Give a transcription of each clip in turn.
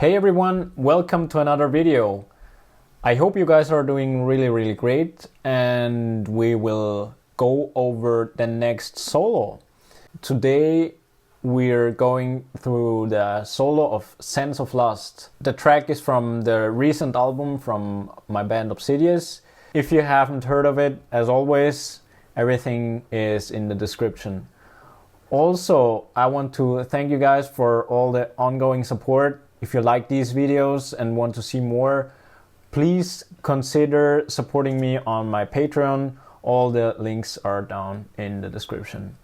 Hey everyone, welcome to another video. I hope you guys are doing really great, and we will go over the next solo. Today we're going through the solo of Sense of Lust. The track is from the recent album from my band Obsidious. If you haven't heard of it, as always, everything is in the description. Also, I want to thank you guys for all the ongoing support. If you like these videos and want to see more, please consider supporting me on my Patreon. All the links are down in the description.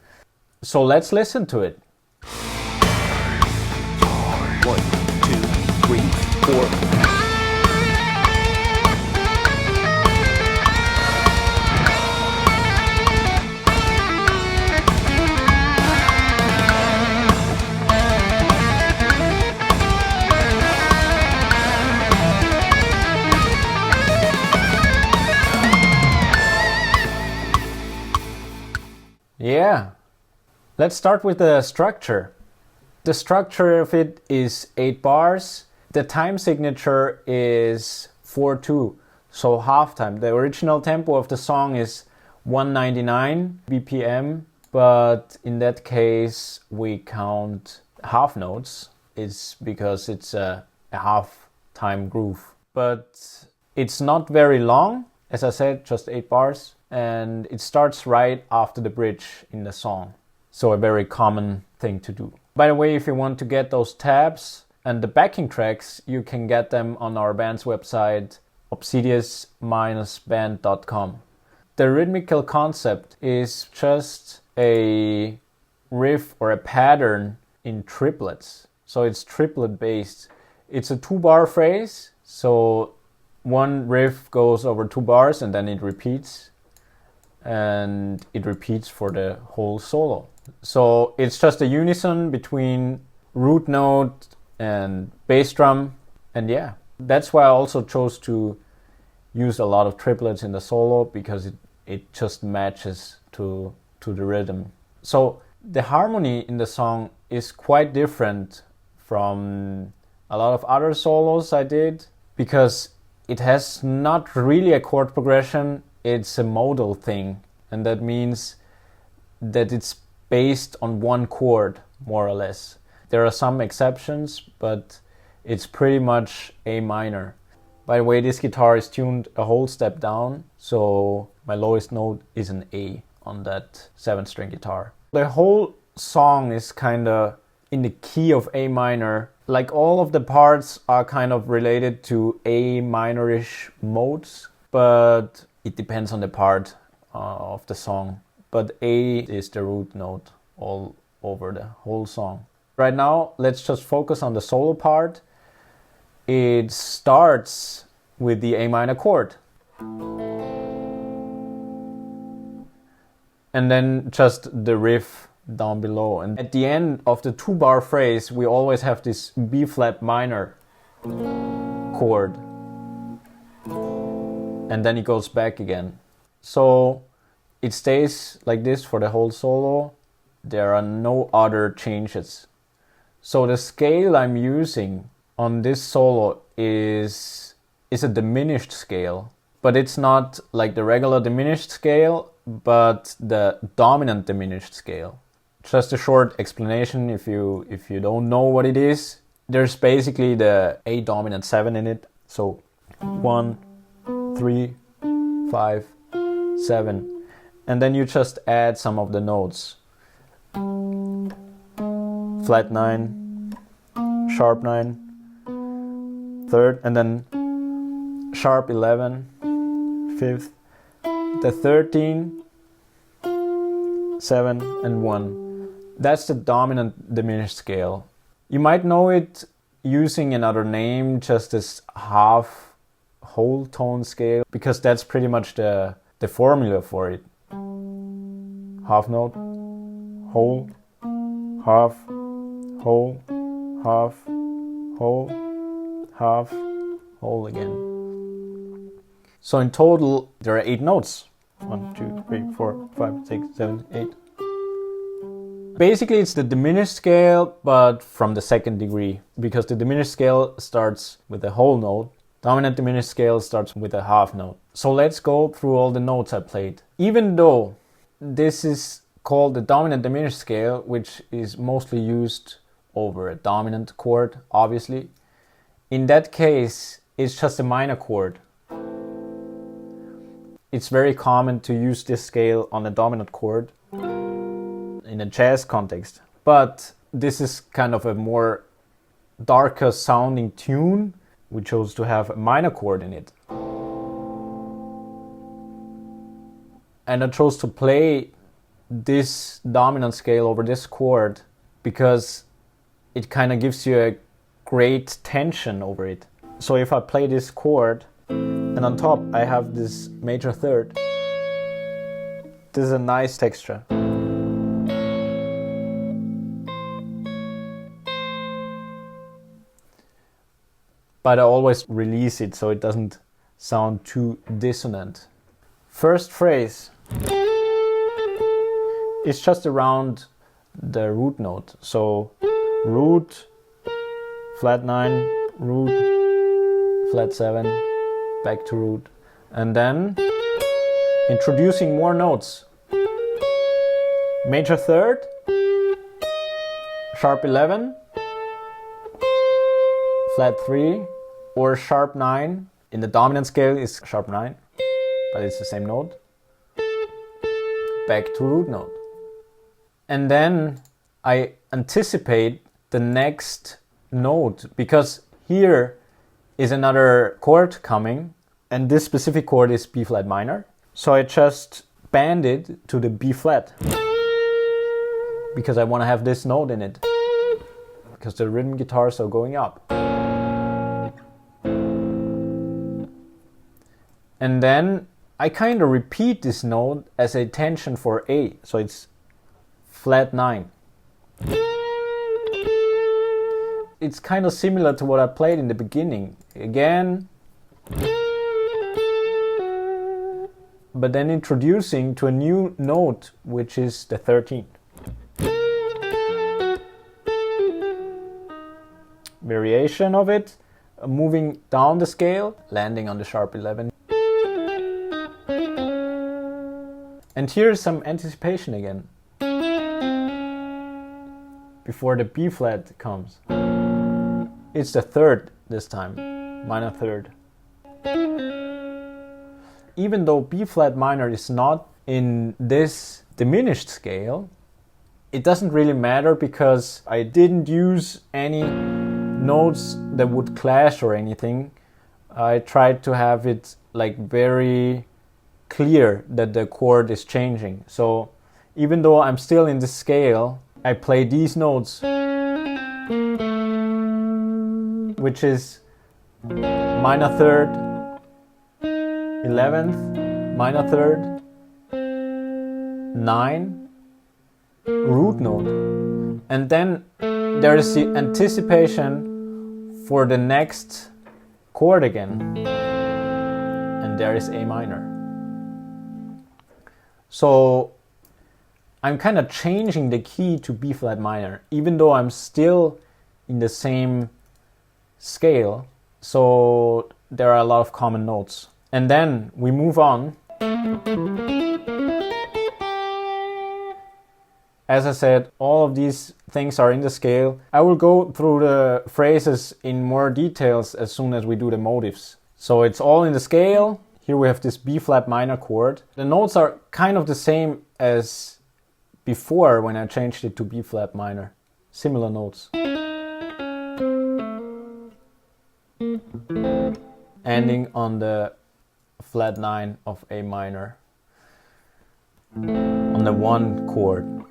So let's listen to it. 1, 2, 3, 4. Yeah, let's start with the structure. The structure of it is 8 bars. The time signature is 4/2, so half time. The original tempo of the song is 199 BPM, but in that case we count half notes. It's because it's a half time groove. But it's not very long, as I said, just 8 bars. And it starts right after the bridge in the song. So a very common thing to do. By the way, if you want to get those tabs and the backing tracks, you can get them on our band's website, obsidious-band.com. The rhythmical concept is just a riff or a pattern in triplets. So it's triplet based. It's a 2-bar phrase. So one riff goes over 2 bars and then it repeats. And it repeats for the whole solo. So it's just a unison between root note and bass drum. And yeah, that's why I also chose to use a lot of triplets in the solo, because it just matches to the rhythm. So the harmony in the song is quite different from a lot of other solos I did, because it has not really a chord progression. It's a modal thing, and that means that it's based on one chord, more or less. There are some exceptions, but it's pretty much A minor. By the way, this guitar is tuned a whole step down, so my lowest note is an A on that 7-string guitar. The whole song is kind of in the key of A minor. Like, all of the parts are kind of related to A minorish modes, but it depends on the part of the song. But A is the root note all over the whole song. Right now, let's just focus on the solo part. It starts with the A minor chord. And then just the riff down below. And at the end of the 2-bar phrase, we always have this B flat minor chord. And then it goes back again. So it stays like this for the whole solo. There are no other changes. So the scale I'm using on this solo is a diminished scale. But it's not like the regular diminished scale, but the dominant diminished scale. Just a short explanation if you don't know what it is. There's basically the A dominant 7 in it. So 1, 3, 5, 7, and then you just add some of the notes. Flat 9, sharp 9, third, and then sharp 11, fifth, the 13, 7, and 1. That's the dominant diminished scale. You might know it using another name, just as half whole tone scale, because that's pretty much the formula for it. Half note, whole, half, whole, half, whole, half, whole again. So in total there are 8 notes. 1, 2, 3, 4, 5, 6, 7, 8. Basically, it's the diminished scale, but from the second degree, because the diminished scale starts with a whole note. Dominant diminished scale starts with a half note. So let's go through all the notes I played. Even though this is called the dominant diminished scale, which is mostly used over a dominant chord, obviously, in that case, it's just a minor chord. It's very common to use this scale on a dominant chord in a jazz context. But this is kind of a more darker sounding tune. We chose to have a minor chord in it. And I chose to play this dominant scale over this chord because it kind of gives you a great tension over it. So if I play this chord and on top I have this major third, this is a nice texture. But I always release it so it doesn't sound too dissonant. First phrase is just around the root note. So root, flat 9, root, flat 7, back to root. And then introducing more notes. Major third, sharp 11, flat 3, or sharp 9. In the dominant scale is sharp 9, but it's the same note. Back to root note. And then I anticipate the next note, because here is another chord coming, and this specific chord is B flat minor. So I just bend it to the B flat, because I want to have this note in it, because the rhythm guitars are going up. And then I kind of repeat this note as a tension for A, so it's flat 9. It's kind of similar to what I played in the beginning. Again, but then introducing to a new note, which is the 13th. Variation of it, moving down the scale, landing on the sharp 11. And here's some anticipation again, before the B flat comes. It's the third this time, minor third. Even though B flat minor is not in this diminished scale, it doesn't really matter because I didn't use any notes that would clash or anything. I tried to have it like very clear that the chord is changing. So even though I'm still in the scale, I play these notes, which is minor third, 11th, minor third, 9, root note. And then there is the anticipation for the next chord again. And there is A minor. So I'm kind of changing the key to B flat minor, even though I'm still in the same scale. So there are a lot of common notes. And then we move on. As I said, all of these things are in the scale. I will go through the phrases in more details as soon as we do the motives. So it's all in the scale. Here we have this B flat minor chord. The notes are kind of the same as before when I changed it to B flat minor. Similar notes. Ending on the flat 9 of A minor. On the 1 chord.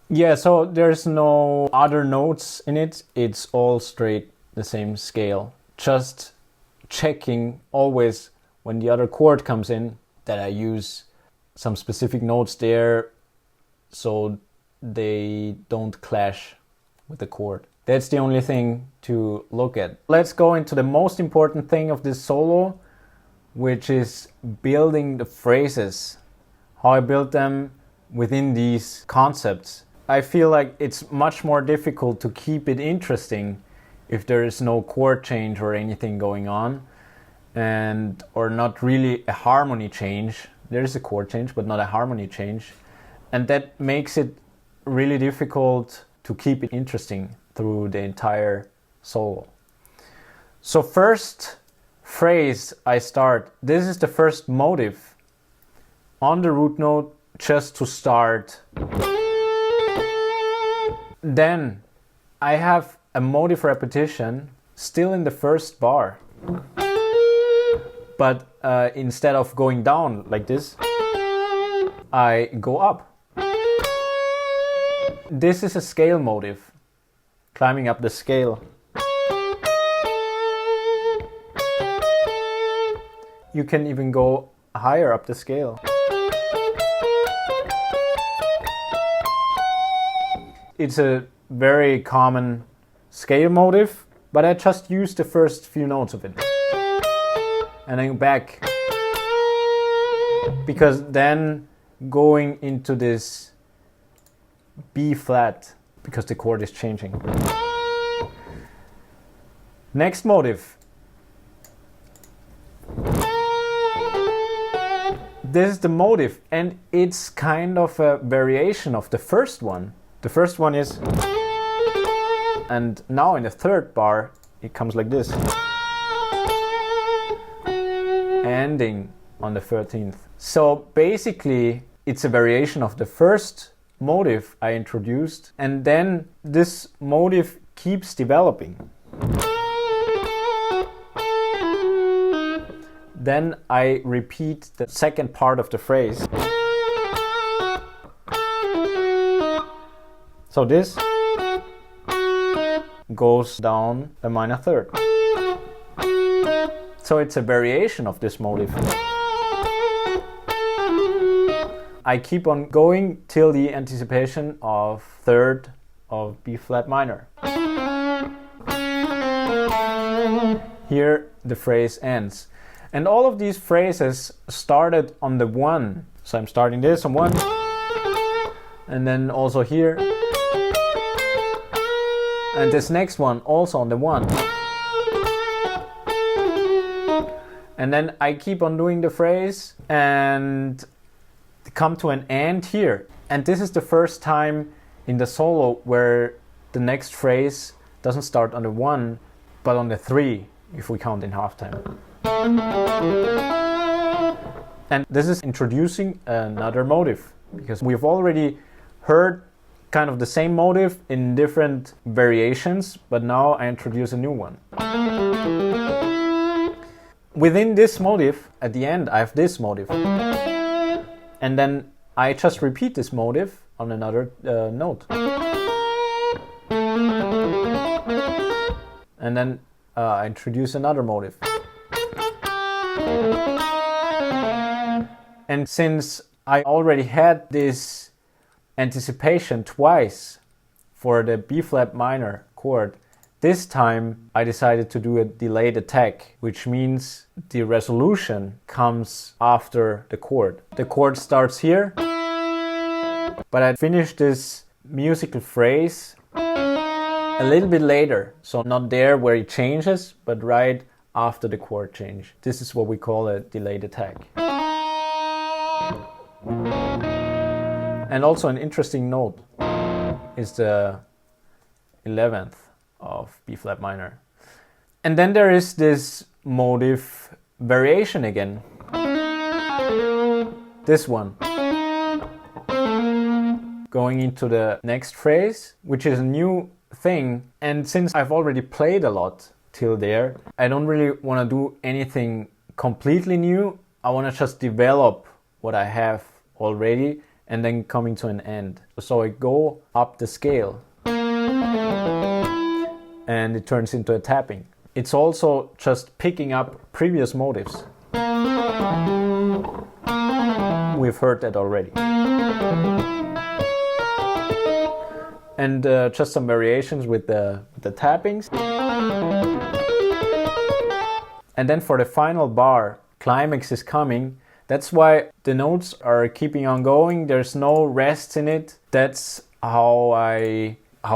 Yeah, so there's no other notes in it. It's all straight the same scale. Just checking always when the other chord comes in that I use some specific notes there so they don't clash with the chord. That's the only thing to look at. Let's go into the most important thing of this solo, which is building the phrases. How I built them within these concepts. I feel like it's much more difficult to keep it interesting if there is no chord change or anything going on, and or not really a harmony change. There is a chord change, but not a harmony change, and that makes it really difficult to keep it interesting through the entire solo. So first phrase I start, this is the first motive on the root note just to start. Then I have a motive repetition still in the first bar, but instead of going down like this, I go up. This is a scale motive, climbing up the scale. You can even go higher up the scale. It's a very common scale motive, but I just used the first few notes of it. And then back. Because then going into this B flat, because the chord is changing. Next motive. This is the motive, and it's kind of a variation of the first one. The first one is, and now in the third bar, it comes like this. Ending on the 13th. So basically, it's a variation of the first motive I introduced, and then this motive keeps developing. Then I repeat the second part of the phrase. So this goes down a minor third. So it's a variation of this motive. I keep on going till the anticipation of third of B flat minor. Here the phrase ends. And all of these phrases started on the 1. So I'm starting this on 1, and then also here, and this next one also on the 1. And then I keep on doing the phrase and come to an end here. And this is the first time in the solo where the next phrase doesn't start on the 1, but on the 3, if we count in halftime. And this is introducing another motive, because we've already heard kind of the same motive in different variations, but now I introduce a new one. Within this motive, at the end, I have this motive. And then I just repeat this motive on another note. And then I introduce another motive. And since I already had this anticipation twice for the B flat minor chord, this time I decided to do a delayed attack, which means the resolution comes after the chord. The chord starts here, but I finish this musical phrase a little bit later. So not there where it changes, but right after the chord change. This is what we call a delayed attack. And also an interesting note is the 11th of B flat minor. And then there is this motive variation again. This one. Going into the next phrase, which is a new thing. And since I've already played a lot till there, I don't really want to do anything completely new. I want to just develop what I have already and then coming to an end. So I go up the scale and it turns into a tapping. It's also just picking up previous motives. We've heard that already. And just some variations with the tappings. And then for the final bar, climax is coming. That's why the notes are keeping on going. There's no rest in it. That's how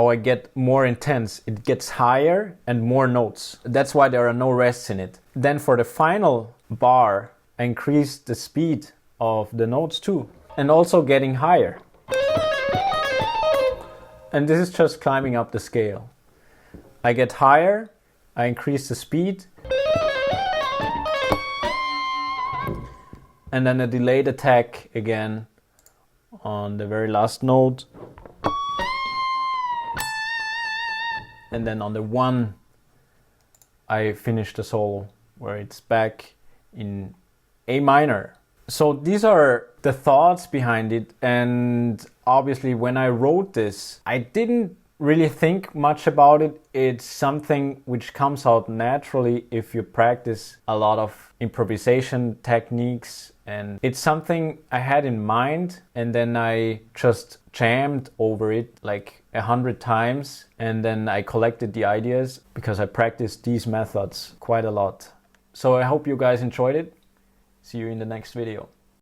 I get more intense. It gets higher and more notes. That's why there are no rests in it. Then for the final bar, I increase the speed of the notes too, and also getting higher. And this is just climbing up the scale. I get higher, I increase the speed, and then a delayed attack again on the very last note. And then on the 1, I finish the solo where it's back in A minor. So these are the thoughts behind it, and obviously when I wrote this, I didn't really think much about it. It's something which comes out naturally if you practice a lot of improvisation techniques, and it's something I had in mind, and then I just jammed over it like 100 times, and then I collected the ideas because I practiced these methods quite a lot. So I hope you guys enjoyed it. See you in the next video.